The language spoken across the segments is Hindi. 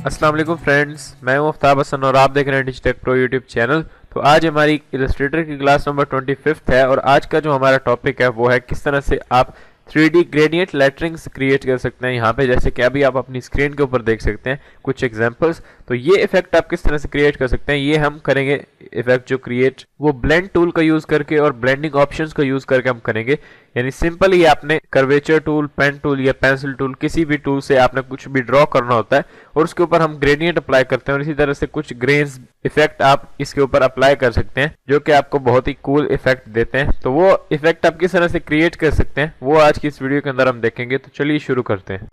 अस्सलाम वालेकुम फ्रेंड्स, मैं हूं आफ्ताब हसन और आप देख रहे हैं डिजिटेक प्रो यूट्यूब चैनल। तो आज हमारी इलस्ट्रेटर की क्लास नंबर 25 है और आज का जो हमारा टॉपिक है वो है किस तरह से आप 3D ग्रेडियंट लेटरिंग्स क्रिएट कर सकते हैं। यहाँ पे जैसे कि अभी आप अपनी स्क्रीन के ऊपर देख सकते हैं कुछ एग्जांपल्स। तो ये इफेक्ट आप किस तरह से क्रिएट कर सकते हैं, ये हम करेंगे इफेक्ट जो क्रिएट वो ब्लेंड टूल का यूज करके और ब्लेंडिंग ऑप्शंस का यूज करके हम करेंगे। यानी सिंपल ही आपने कर्वेचर टूल, पेन टूल या पेंसिल टूल, किसी भी टूल से आपने कुछ भी ड्रॉ करना होता है और उसके ऊपर हम ग्रेडियंट अप्लाई करते हैं और इसी तरह से कुछ ग्रेन्स इफेक्ट आप इसके ऊपर अप्लाई कर सकते हैं जो कि आपको बहुत ही कूल इफेक्ट देते हैं। तो वो इफेक्ट आप किस तरह से क्रिएट कर सकते हैं वो आज की इस वीडियो के अंदर हम देखेंगे। तो चलिए शुरू करते हैं।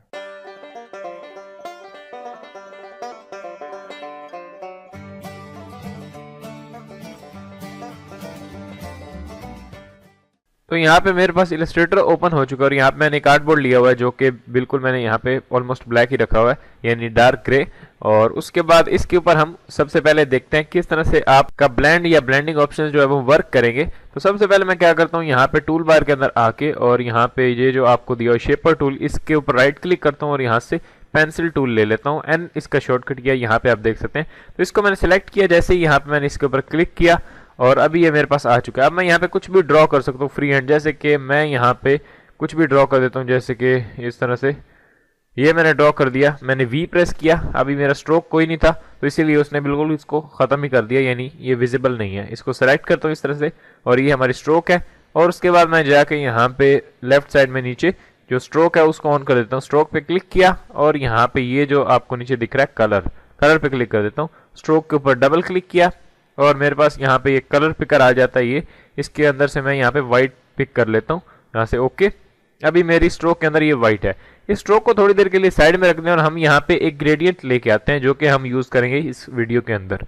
तो यहाँ पे मेरे पास इलस्ट्रेटर ओपन हो चुका है और यहाँ पे मैंने कार्डबोर्ड लिया हुआ है जो कि बिल्कुल मैंने यहाँ पे ऑलमोस्ट ब्लैक ही रखा हुआ है, यानी डार्क ग्रे। और उसके बाद इसके ऊपर हम सबसे पहले देखते हैं किस तरह से आपका ब्लेंड या ब्लेंडिंग ऑप्शन जो है वो वर्क करेंगे। तो सबसे पहले मैं क्या करता हूँ, यहाँ पे टूल बार के अंदर आके और यहाँ पे ये जो आपको दिया हुआ शेपर टूल, इसके ऊपर राइट क्लिक करता हूँ और यहाँ से पेंसिल टूल ले लेता हूँ। एन इसका शॉर्टकट किया, यहाँ पे आप देख सकते हैं। तो इसको मैंने सिलेक्ट किया, जैसे ही यहाँ पे मैंने इसके ऊपर क्लिक किया और अभी ये मेरे पास आ चुका है। अब मैं यहाँ पे कुछ भी ड्रॉ कर सकता हूँ फ्री हैंड, जैसे कि मैं यहाँ पे कुछ भी ड्रॉ कर देता हूँ, जैसे कि इस तरह से ये मैंने ड्रॉ कर दिया। मैंने वी प्रेस किया, अभी मेरा स्ट्रोक कोई नहीं था तो इसीलिए उसने बिल्कुल इसको खत्म ही कर दिया, यानी ये विजिबल नहीं है। इसको सेलेक्ट करता हूँ इस तरह से और ये हमारी स्ट्रोक है। और उसके बाद मैं जाके यहाँ पे लेफ्ट साइड में नीचे जो स्ट्रोक है उसको ऑन कर देता हूँ। स्ट्रोक पे क्लिक किया और यहाँ पे ये जो आपको नीचे दिख रहा है कलर पे क्लिक कर देता हूँ। स्ट्रोक के ऊपर डबल क्लिक किया और मेरे पास यहाँ पे ये कलर पिकर आ जाता है। ये इसके अंदर से मैं यहाँ पे व्हाइट पिक कर लेता हूँ, यहाँ से ओके। अभी मेरी स्ट्रोक के अंदर ये व्हाइट है। इस स्ट्रोक को थोड़ी देर के लिए साइड में रख दें और हम यहाँ पे एक ग्रेडियंट लेके आते हैं जो कि हम यूज करेंगे इस वीडियो के अंदर।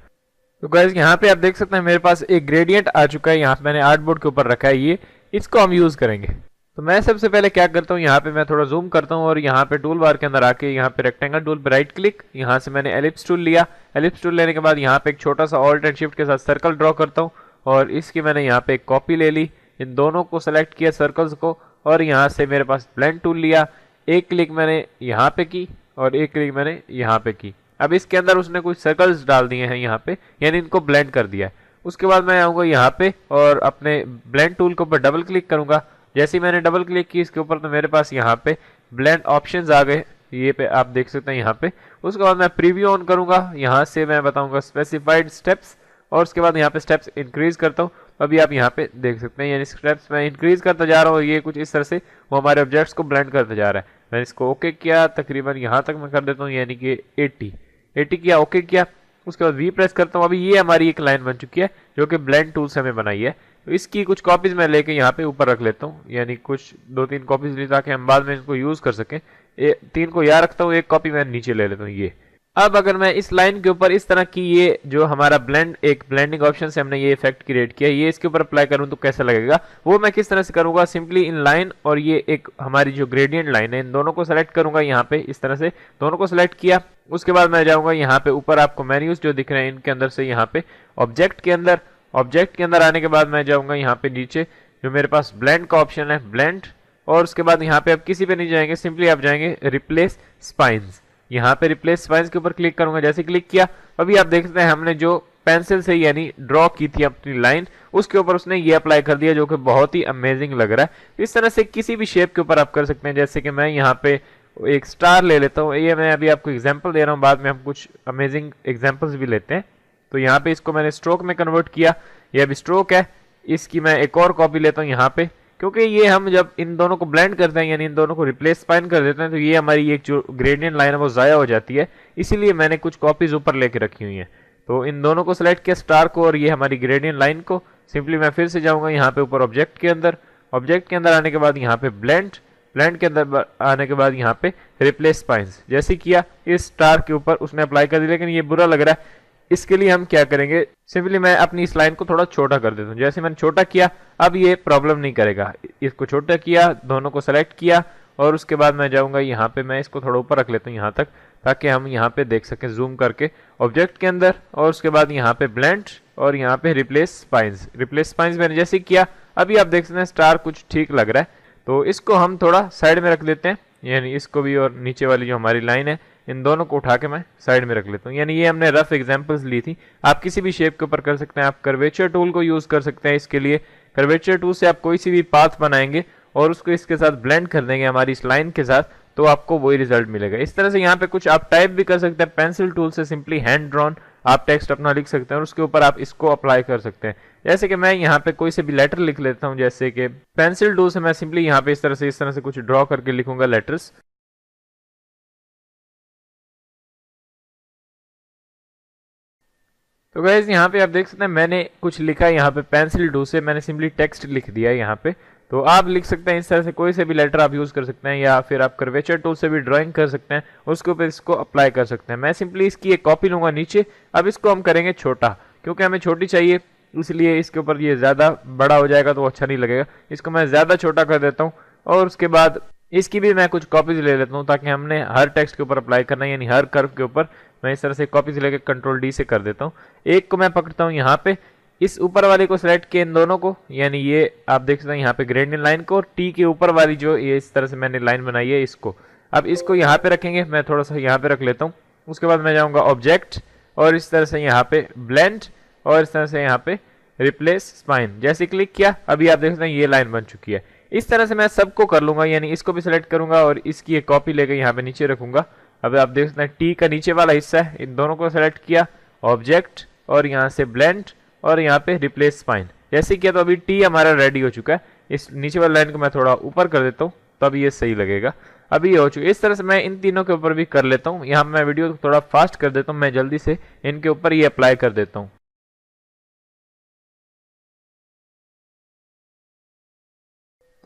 तो गाइस यहाँ पे आप देख सकते हैं मेरे पास एक ग्रेडियंट आ चुका है, यहाँ पे मैंने आर्टबोर्ड के ऊपर रखा है, ये इसको हम यूज करेंगे। तो मैं सबसे पहले क्या करता हूँ, यहाँ पे मैं थोड़ा जूम करता हूँ और यहाँ पे टूल बार के अंदर आके यहाँ पे रेक्टेंगल टूल पे राइट क्लिक, यहाँ से मैंने एलिप्स टूल लिया। एलिप्स टूल लेने के बाद यहाँ पे एक छोटा सा ऑल्ट एंड शिफ्ट के साथ सर्कल ड्रॉ करता हूँ और इसकी मैंने यहाँ पे एक कॉपी ले ली। इन दोनों को सेलेक्ट किया सर्कल्स को और यहाँ से मेरे पास ब्लेंड टूल लिया। एक क्लिक मैंने यहाँ पे की और एक क्लिक मैंने यहाँ पे की। अब इसके अंदर उसने कुछ सर्कल्स डाल दिए हैं यहाँ पे, यानी इनको ब्लेंड कर दिया है। उसके बाद मैं आऊँगा यहाँ पे और अपने ब्लेंड टूल के ऊपर डबल क्लिक करूँगा। जैसे ही मैंने डबल क्लिक की इसके ऊपर तो मेरे पास यहाँ पे ब्लेंड ऑप्शंस आ गए, ये पे आप देख सकते हैं यहाँ पे। उसके बाद मैं प्रीव्यू ऑन करूँगा, यहाँ से मैं बताऊँगा स्पेसिफाइड स्टेप्स और उसके बाद यहाँ पे स्टेप्स इंक्रीज करता हूँ। अभी आप यहाँ पे देख सकते हैं, यानी स्टेप्स मैं इंक्रीज करता जा रहा हूँ, ये कुछ इस तरह से वो हमारे ऑब्जेक्ट्स को ब्लेंड करते जा रहा है। मैंने इसको ओके किया, तकरीबन यहाँ तक मैं कर देता हूँ, यानी कि 80 किया, ओके किया। उसके बाद वी प्रेस करता हूँ। अभी ये हमारी एक लाइन बन चुकी है जो कि ब्लेंड टूल से हमें बनाई है। तो इसकी कुछ कॉपीज मैं लेके यहाँ पे ऊपर रख लेता हूँ, यानी कुछ 2-3 कॉपीज ली ताकि हम बाद में इनको यूज कर सकें। 3 को यहाँ रखता हूँ, एक कॉपी मैं नीचे ले लेता हूँ ये। अब अगर मैं इस लाइन के ऊपर इस तरह की ये जो हमारा एक ब्लेंडिंग ऑप्शन से हमने ये इफेक्ट क्रिएट किया, ये इसके ऊपर अप्लाई करूँ तो कैसा लगेगा वो मैं किस तरह से करूँगा। सिंपली इन लाइन और ये एक हमारी जो ग्रेडियंट लाइन है, इन दोनों को सेलेक्ट करूँगा यहाँ पे इस तरह से। दोनों को सेलेक्ट किया, उसके बाद मैं जाऊँगा यहाँ पे ऊपर आपको मेन्यूज जो दिख रहे हैं इनके अंदर से यहाँ पे ऑब्जेक्ट के अंदर आने के बाद मैं जाऊँगा यहाँ पे नीचे जो मेरे पास ब्लेंड का ऑप्शन है, ब्लेंड। और उसके बाद यहाँ पे आप किसी पे नहीं जाएंगे, सिंपली आप जाएंगे रिप्लेस स्पाइन्स। यहाँ पे रिप्लेस स्पाइन्स के ऊपर क्लिक करूंगा। जैसे क्लिक किया अभी आप देख सकते हैं हमने जो पेंसिल से यानी ड्रॉ की थी अपनी लाइन, उसके ऊपर उसने ये अप्लाई कर दिया जो कि बहुत ही अमेजिंग लग रहा है। इस तरह से किसी भी शेप के ऊपर आप कर सकते हैं। जैसे कि मैं यहाँ पे एक स्टार ले लेता हूँ, ये मैं अभी आपको एग्जाम्पल दे रहा हूँ, बाद में हम कुछ अमेजिंग एग्जाम्पल्स भी लेते हैं। तो यहाँ पे इसको मैंने स्ट्रोक में कन्वर्ट किया, ये अभी स्ट्रोक है। इसकी मैं एक और कॉपी लेता हूँ यहाँ पे, क्योंकि ये हम जब इन दोनों को ब्लेंड करते हैं यानी इन दोनों को रिप्लेस स्पाइन कर देते हैं तो ये हमारी एक जो ग्रेडियंट लाइन है वो ज़ाया हो जाती है। इसीलिए मैंने कुछ कॉपीज ऊपर लेके रखी हुई हैं। तो इन दोनों को सिलेक्ट किया, स्टार को और ये हमारी ग्रेडियंट लाइन को। सिंपली मैं फिर से जाऊँगा यहाँ पे ऊपर ऑब्जेक्ट के अंदर आने के बाद यहाँ पे ब्लेंड के अंदर आने के बाद यहाँ पे रिप्लेस स्पाइन्स। जैसे किया इस स्टार के ऊपर उसने अप्लाई कर दिया, लेकिन ये बुरा लग रहा है। इसके लिए हम क्या करेंगे, सिंपली मैं अपनी इस लाइन को थोड़ा छोटा कर देता हूँ। जैसे मैंने छोटा किया अब ये प्रॉब्लम नहीं करेगा। इसको छोटा किया, दोनों को सेलेक्ट किया और उसके बाद मैं जाऊँगा यहाँ पे, मैं इसको थोड़ा ऊपर रख लेता हूँ यहाँ तक, ताकि हम यहाँ पे देख सकें जूम करके ऑब्जेक्ट के अंदर। और उसके बाद यहाँ पे ब्लेंड और यहाँ पे रिप्लेस स्पाइन्स मैंने जैसे किया अभी आप देख सकते हैं स्टार कुछ ठीक लग रहा है। तो इसको हम थोड़ा साइड में रख देते हैं, यानी इसको भी, और नीचे वाली जो हमारी लाइन है इन दोनों को उठा के मैं साइड में रख लेता हूँ। यानी ये हमने रफ एग्जांपल्स ली थी, आप किसी भी शेप के ऊपर कर सकते हैं। आप कर्वेचर टूल को यूज कर सकते हैं इसके लिए। कर्वेचर टूल से आप कोई सी भी पाथ बनाएंगे और उसको इसके साथ ब्लेंड कर देंगे हमारी इस लाइन के साथ, तो आपको वही रिजल्ट मिलेगा। इस तरह से यहाँ पे कुछ आप टाइप भी कर सकते हैं। पेंसिल टूल से सिंपली हैंड ड्रॉन आप टेक्स्ट अपना लिख सकते हैं और उसके ऊपर आप इसको अप्लाई कर सकते हैं। जैसे कि मैं यहाँ पे कोई से भी लेटर लिख लेता हूँ, जैसे कि पेंसिल टूल से मैं सिंपली यहाँ पे इस तरह से कुछ ड्रॉ करके लिखूंगा लेटर्स। तो गाइस यहाँ पे आप देख सकते हैं मैंने कुछ लिखा है, यहाँ पे पेंसिल टूल से मैंने सिंपली टेक्स्ट लिख दिया है यहाँ पे। तो आप लिख सकते हैं इस तरह से, कोई से भी लेटर आप यूज कर सकते हैं, या फिर आप कर्वेचर टूल से भी ड्राइंग कर सकते हैं, उसके ऊपर इसको अप्लाई कर सकते हैं। मैं सिंपली इसकी एक कॉपी लूंगा नीचे। अब इसको हम करेंगे छोटा, क्योंकि हमें छोटी चाहिए इसलिए इसके ऊपर ये ज्यादा बड़ा हो जाएगा तो वो अच्छा नहीं लगेगा। इसको मैं ज्यादा छोटा कर देता हूँ और उसके बाद इसकी भी मैं कुछ कॉपीज ले लेता हूँ, ताकि हमने हर टेक्स्ट के ऊपर अप्लाई करना है, यानी हर कर्व के ऊपर मैं इस तरह से कॉपीज लेके कंट्रोल डी से कर देता हूँ। एक को मैं पकड़ता हूँ यहाँ पे, इस ऊपर वाले को सिलेक्ट किया इन दोनों को, यानी ये आप देख सकते हैं यहाँ पे ग्रेडियंट लाइन को, और टी के ऊपर वाली जो ये इस तरह से मैंने लाइन बनाई है इसको। अब इसको यहाँ पे रखेंगे, मैं थोड़ा सा यहाँ पे रख लेता हूँ। उसके बाद मैं जाऊँगा ऑब्जेक्ट और इस तरह से यहाँ पे ब्लेंड और इस तरह से यहाँ पे रिप्लेस स्पाइन। जैसे क्लिक किया अभी आप देख सकते हैं ये लाइन बन चुकी है। इस तरह से मैं सबको कर लूंगा, यानी इसको भी सिलेक्ट करूंगा और इसकी एक कॉपी लेकर यहाँ पे नीचे रखूंगा। अब आप देख सकते हैं टी का नीचे वाला हिस्सा है, इन दोनों को सिलेक्ट किया, ऑब्जेक्ट और यहाँ से ब्लेंड और यहाँ पे रिप्लेस स्पाइन। जैसे किया तो अभी टी हमारा रेडी हो चुका है। इस नीचे वाली लाइन को मैं थोड़ा ऊपर कर देता हूँ, तब ये सही लगेगा। अभी ये हो चुका है। इस तरह से मैं इन तीनों के ऊपर भी कर लेता हूँ। यहाँ मैं वीडियो थोड़ा फास्ट कर देता हूँ, मैं जल्दी से इनके ऊपर ये अप्लाई कर देता हूँ।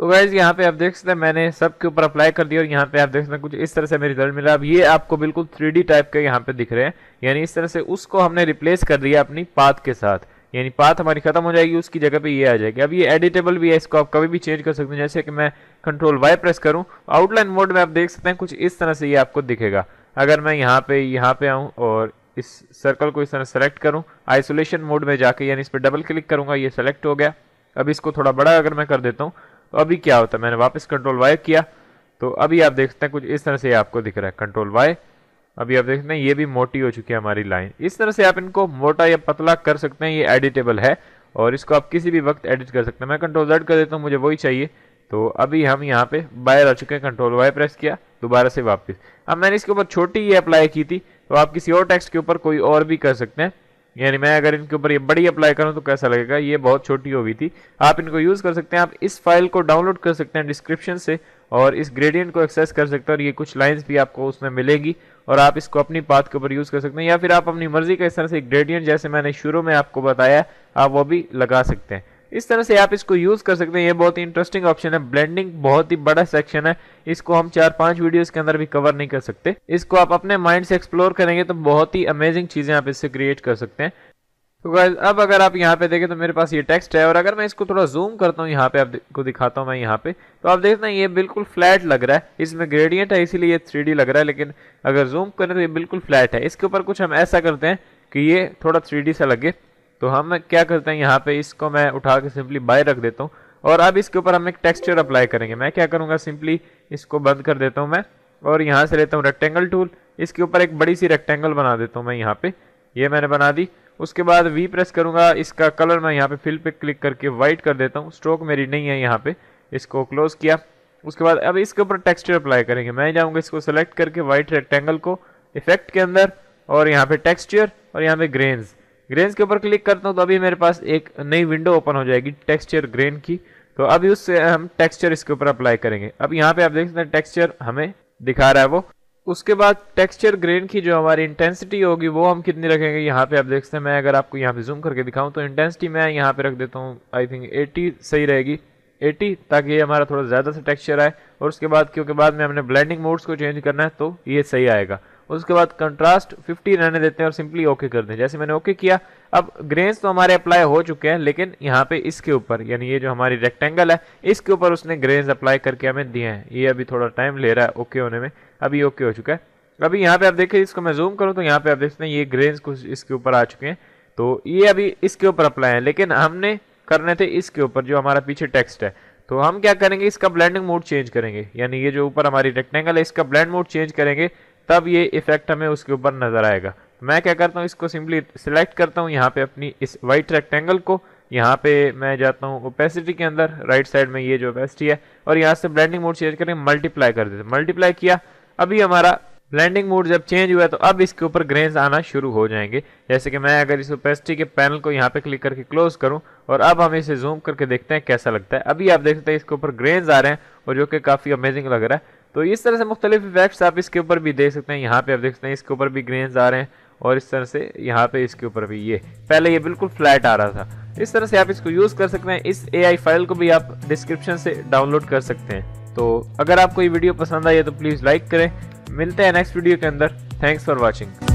तो गाइज यहाँ पे आप देख सकते हैं मैंने सबके ऊपर अप्लाई कर दिया और यहाँ पे आप देख सकते हैं कुछ इस तरह से हमें रिजल्ट मिला। अब ये आपको बिल्कुल 3D टाइप के यहाँ पे दिख रहे हैं, यानी इस तरह से उसको हमने रिप्लेस कर दिया अपनी पाथ के साथ, यानी पाथ हमारी खत्म हो जाएगी, उसकी जगह पे ये आ जाएगी। अब ये एडिटेबल भी है, इसको आप कभी भी चेंज कर सकते हैं। जैसे कि मैं कंट्रोल वाई प्रेस करूँ, आउटलाइन मोड में आप देख सकते हैं कुछ इस तरह से ये आपको दिखेगा। अगर मैं यहाँ पे आऊँ और इस सर्कल को इस तरह सेलेक्ट करूँ आइसोलेशन मोड में जाके, यानी इस पर डबल क्लिक करूंगा, ये सेलेक्ट हो गया। अब इसको थोड़ा बड़ा अगर मैं कर देता हूँ तो अभी क्या होता है, मैंने वापस कंट्रोल वाई किया तो अभी आप देख सकते हैं कुछ इस तरह से आपको दिख रहा है। कंट्रोल वाई, अभी आप देख सकते हैं ये भी मोटी हो चुकी है हमारी लाइन। इस तरह से आप इनको मोटा या पतला कर सकते हैं, ये एडिटेबल है और इसको आप किसी भी वक्त एडिट कर सकते हैं। मैं कंट्रोल जेड कर देता हूँ, मुझे वही चाहिए। तो अभी हम यहाँ पे बाहर आ चुके हैं, कंट्रोल वाई प्रेस किया, दोबारा से वापस। अब मैंने इसके ऊपर छोटी ये अप्लाई की थी, तो आप किसी और टेक्स्ट के ऊपर कोई और भी कर सकते हैं। यानी मैं अगर इनके ऊपर ये बड़ी अप्लाई करूं तो कैसा लगेगा, ये बहुत छोटी हो गई थी। आप इनको यूज कर सकते हैं। आप इस फाइल को डाउनलोड कर सकते हैं डिस्क्रिप्शन से और इस ग्रेडियंट को एक्सेस कर सकते हैं और ये कुछ लाइंस भी आपको उसमें मिलेगी और आप इसको अपनी पाथ के ऊपर यूज कर सकते हैं, या फिर आप अपनी मर्जी का इस तरह से ग्रेडियंट जैसे मैंने शुरू में आपको बताया आप वो भी लगा सकते हैं। इस तरह से आप इसको यूज कर सकते हैं। ये बहुत ही इंटरेस्टिंग ऑप्शन है। ब्लेंडिंग बहुत ही बड़ा सेक्शन है, इसको हम 4-5 वीडियोस के अंदर भी कवर नहीं कर सकते। इसको आप अपने माइंड से एक्सप्लोर करेंगे तो बहुत ही अमेजिंग चीजें आप इससे क्रिएट कर सकते हैं। तो गाइस अब अगर आप यहाँ पे देखें तो मेरे पास ये टेक्स्ट है और अगर मैं इसको थोड़ा जूम करता हूँ, यहाँ पे आपको दिखाता हूँ मैं यहाँ पे, तो आप देखते हैं ये बिल्कुल फ्लैट लग रहा है। इसमें ग्रेडियंट है इसीलिए ये 3D लग रहा है, लेकिन अगर जूम करें तो ये बिल्कुल फ्लैट है। इसके ऊपर कुछ हम ऐसा करते हैं कि ये थोड़ा 3D सा लगे, तो हम क्या करते हैं यहाँ पे इसको मैं उठा के सिंपली बाय रख देता हूँ और अब इसके ऊपर हम एक टेक्सचर अप्लाई करेंगे। मैं क्या करूँगा, सिंपली इसको बंद कर देता हूँ मैं और यहाँ से लेता हूँ रेक्टेंगल टूल, इसके ऊपर एक बड़ी सी रेक्टेंगल बना देता हूँ मैं यहाँ पे, ये मैंने बना दी। उसके बाद वी प्रेस करूंगा, इसका कलर मैं यहाँ पे फिल पे क्लिक करके व्हाइट कर देता हूँ, स्ट्रोक मेरी नहीं है यहाँ पे, इसको क्लोज किया। उसके बाद अब इसके ऊपर टेक्सचर अप्लाई करेंगे। मैं जाऊँगा इसको सेलेक्ट करके व्हाइट रेक्टेंगल को इफेक्ट के अंदर और यहाँ पे टेक्सचर और यहाँ पे ग्रेन्स के ऊपर क्लिक करता हूँ तो अभी मेरे पास एक नई विंडो ओपन हो जाएगी टेक्सचर ग्रेन की। तो अभी उससे हम टेक्सचर इसके ऊपर अप्लाई करेंगे। अब यहाँ पे आप देख सकते हैं टेक्सचर हमें दिखा रहा है वो। उसके बाद टेक्सचर ग्रेन की जो हमारी इंटेंसिटी होगी वो हम कितनी रखेंगे, यहाँ पे आप देख सकते हैं। मैं अगर आपको यहाँ पे जूम करके दिखाऊं तो इंटेंसिटी मैं यहाँ पे रख देता हूँ, आई थिंक 80 सही रहेगी, 80, ताकि ये हमारा थोड़ा ज़्यादा से टेक्सचर आए। और उसके बाद क्योंकि बाद में हमने ब्लेंडिंग मोड्स को चेंज करना है तो ये सही आएगा। उसके बाद कंट्रास्ट 50 रहने देते हैं और सिंपली ओके कर दें। जैसे मैंने ओके किया, अब ग्रेन्स तो हमारे अप्लाई हो चुके हैं, लेकिन यहाँ पे इसके ऊपर यानी ये जो हमारी रेक्टेंगल है इसके ऊपर उसने ग्रेन्स अप्लाई करके हमें दिए हैं। ये अभी थोड़ा टाइम ले रहा है ओके होने में, अभी ओके हो चुका है। अभी यहाँ पे आप देखिए, इसको मैं जूम करूँ तो यहाँ पे आप देख सकते हैं ये ग्रेन्स कुछ इसके ऊपर आ चुके हैं। तो ये अभी इसके ऊपर अप्लाई है, लेकिन हमने करने थे इसके ऊपर जो हमारा पीछे टेक्स्ट है। तो हम क्या करेंगे, इसका ब्लेंडिंग मोड चेंज करेंगे, यानी ये जो ऊपर हमारी रेक्टेंगल है इसका ब्लेंड मोड चेंज करेंगे तब ये इफेक्ट हमें उसके ऊपर नजर आएगा। मैं क्या करता हूँ, इसको सिंपली सिलेक्ट करता हूँ यहाँ पे अपनी इस वाइट रेक्टेंगल को, यहाँ पे मैं जाता हूँ ओपेसिटी के अंदर, राइट साइड में ये जो ओपेसिटी है, और यहाँ से ब्लेंडिंग मोड चेंज करके मल्टीप्लाई कर देते, मल्टीप्लाई किया। अभी हमारा ब्लेंडिंग मोड जब चेंज हुआ है तो अब इसके ऊपर ग्रेन्स आना शुरू हो जाएंगे। जैसे कि मैं अगर इस ओपेसिटी के पैनल को यहाँ पे क्लिक करके क्लोज करूं और अब हम इसे जूम करके देखते हैं कैसा लगता है। अभी आप देख सकते हैं इसके ऊपर ग्रेन्स आ रहे हैं और जो कि काफी अमेजिंग लग रहा है। तो इस तरह से मुख्तलिफ इफेक्ट्स आप इसके ऊपर भी देख सकते हैं। यहाँ पे आप देख सकते हैं इसके ऊपर भी ग्रेन्स आ रहे हैं और इस तरह से यहाँ पे इसके ऊपर भी, ये पहले ये बिल्कुल फ्लैट आ रहा था। इस तरह से आप इसको यूज कर सकते हैं। इस AI फाइल को भी आप डिस्क्रिप्शन से डाउनलोड कर सकते हैं। तो अगर आपको ये वीडियो पसंद आई है तो प्लीज लाइक करें। मिलते हैं नेक्स्ट वीडियो के अंदर। Thanks for watching.